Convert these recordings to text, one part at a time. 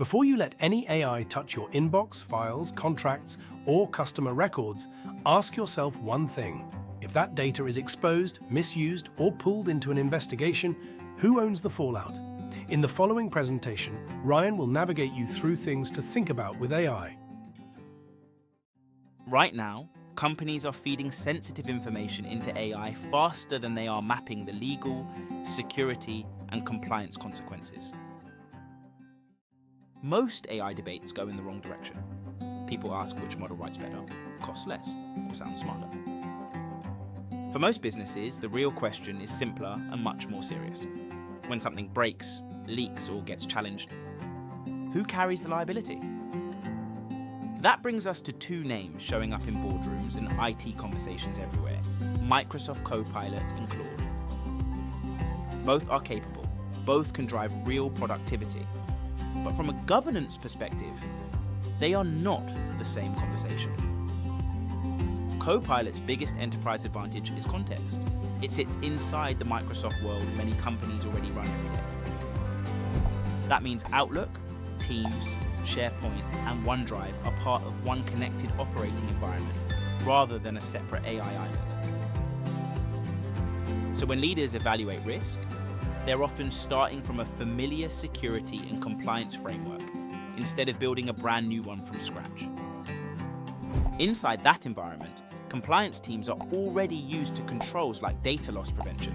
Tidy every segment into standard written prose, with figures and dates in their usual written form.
Before you let any AI touch your inbox, files, contracts, or customer records, ask yourself one thing. If that data is exposed, misused, or pulled into an investigation, who owns the fallout? In the following presentation, Ryan will navigate you through things to think about with AI. Right now, companies are feeding sensitive information into AI faster than they are mapping the legal, security, and compliance consequences. Most AI debates go in the wrong direction. People ask which model writes better, costs less, or sounds smarter. For most businesses, the real question is simpler and much more serious. When something breaks, leaks, or gets challenged, who carries the liability? That brings us to two names showing up in boardrooms and IT conversations everywhere: Microsoft Copilot and Claude. Both are capable, both can drive real productivity. But from a governance perspective, they are not the same conversation. Copilot's biggest enterprise advantage is context. It sits inside the Microsoft world many companies already run every day. That means Outlook, Teams, SharePoint, and OneDrive are part of one connected operating environment, rather than a separate AI island. So when leaders evaluate risk, they're often starting from a familiar security and compliance framework, instead of building a brand new one from scratch. Inside that environment, compliance teams are already used to controls like data loss prevention,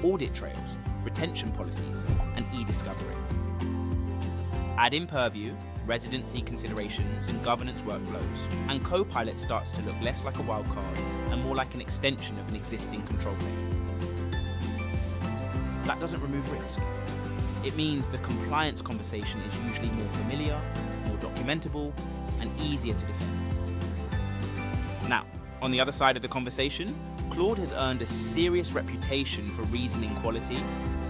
audit trails, retention policies, and e-discovery. Add in purview, residency considerations, and governance workflows, and Copilot starts to look less like a wildcard and more like an extension of an existing control plane. That doesn't remove risk. It means the compliance conversation is usually more familiar, more documentable, and easier to defend. Now, on the other side of the conversation, Claude has earned a serious reputation for reasoning quality,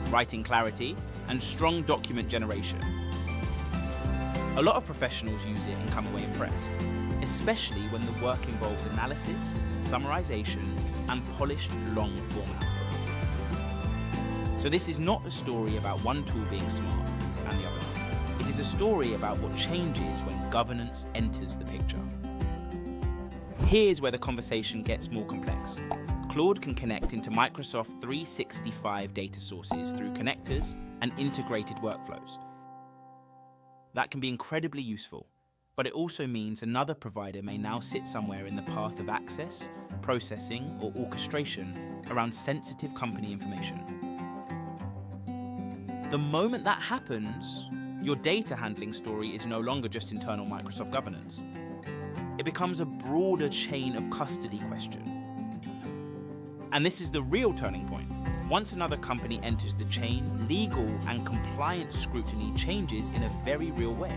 writing clarity, and strong document generation. A lot of professionals use it and come away impressed, especially when the work involves analysis, summarization, and polished long-form output. So this is not a story about one tool being smart and the other not. It is a story about what changes when governance enters the picture. Here's where the conversation gets more complex. Claude can connect into Microsoft 365 data sources through connectors and integrated workflows. That can be incredibly useful, but it also means another provider may now sit somewhere in the path of access, processing, or orchestration around sensitive company information. The moment that happens, your data handling story is no longer just internal Microsoft governance. It becomes a broader chain of custody question. And this is the real turning point. Once another company enters the chain, legal and compliance scrutiny changes in a very real way.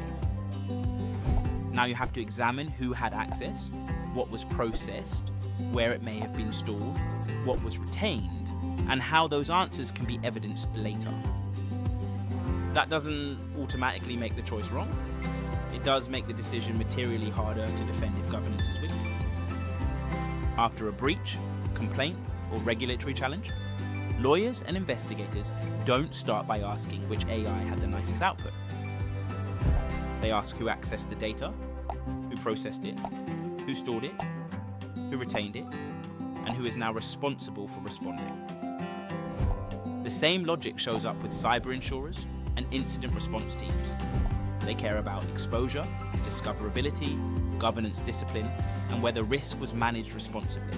Now you have to examine who had access, what was processed, where it may have been stored, what was retained, and how those answers can be evidenced later. That doesn't automatically make the choice wrong. It does make the decision materially harder to defend if governance is weak. After a breach, complaint, or regulatory challenge, lawyers and investigators don't start by asking which AI had the nicest output. They ask who accessed the data, who processed it, who stored it, who retained it, and who is now responsible for responding. The same logic shows up with cyber insurers and incident response teams. They care about exposure, discoverability, governance discipline, and whether risk was managed responsibly.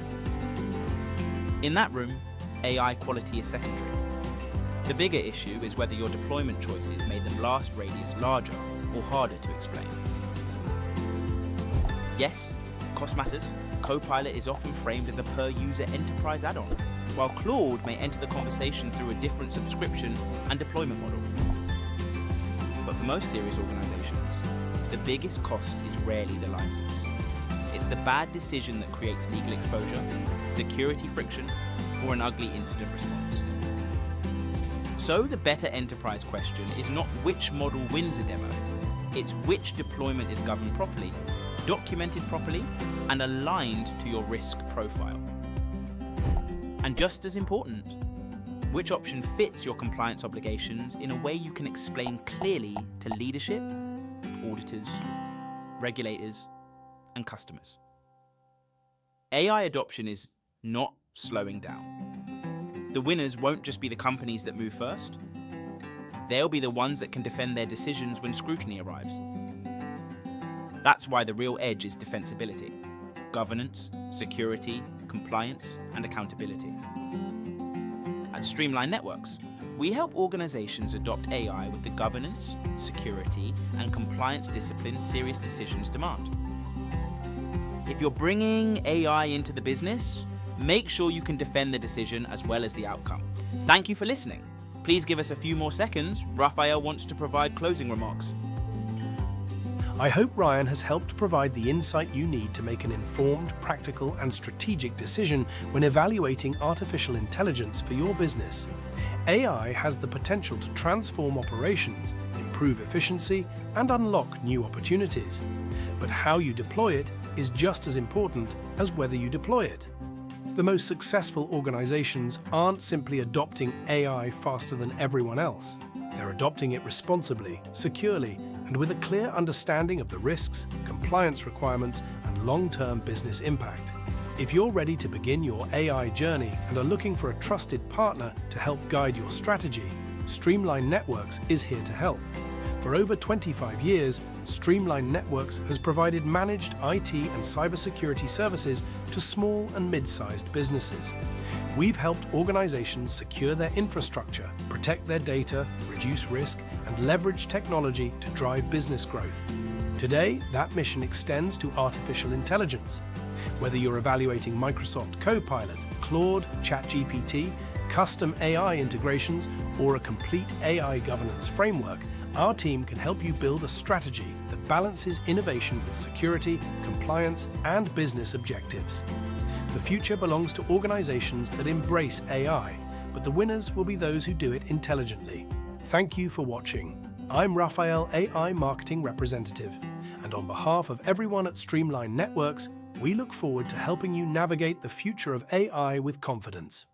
In that room, AI quality is secondary. The bigger issue is whether your deployment choices made the blast radius larger or harder to explain. Yes, cost matters. Copilot is often framed as a per-user enterprise add-on, while Claude may enter the conversation through a different subscription and deployment model. But for most serious organizations, the biggest cost is rarely the license. It's the bad decision that creates legal exposure, security friction, or an ugly incident response. So the better enterprise question is not which model wins a demo, it's which deployment is governed properly, documented properly, and aligned to your risk profile. And just as important, which option fits your compliance obligations in a way you can explain clearly to leadership auditors, regulators, and customers. AI adoption is not slowing down. The winners won't just be the companies that move first. They'll be the ones that can defend their decisions when scrutiny arrives. That's why the real edge is defensibility, governance, security, compliance, and accountability. At Streamline Networks, we help organizations adopt AI with the governance, security, and compliance disciplines serious decisions demand. If you're bringing AI into the business, make sure you can defend the decision as well as the outcome. Thank you for listening. Please give us a few more seconds. Raphael wants to provide closing remarks. I hope Ryan has helped provide the insight you need to make an informed, practical, and strategic decision when evaluating artificial intelligence for your business. AI has the potential to transform operations, improve efficiency, and unlock new opportunities. But how you deploy it is just as important as whether you deploy it. The most successful organizations aren't simply adopting AI faster than everyone else. They're adopting it responsibly, securely, and with a clear understanding of the risks, compliance requirements, and long-term business impact. If you're ready to begin your AI journey and are looking for a trusted partner to help guide your strategy, Streamline Networks is here to help. For over 25 years, Streamline Networks has provided managed IT and cybersecurity services to small and mid-sized businesses. We've helped organizations secure their infrastructure, protect their data, reduce risk, and leverage technology to drive business growth. Today, that mission extends to artificial intelligence. Whether you're evaluating Microsoft Copilot, Claude, ChatGPT, custom AI integrations, or a complete AI governance framework, our team can help you build a strategy that balances innovation with security, compliance, and business objectives. The future belongs to organizations that embrace AI, but the winners will be those who do it intelligently. Thank you for watching. I'm Raphael, AI Marketing Representative, and on behalf of everyone at Streamline Networks, we look forward to helping you navigate the future of AI with confidence.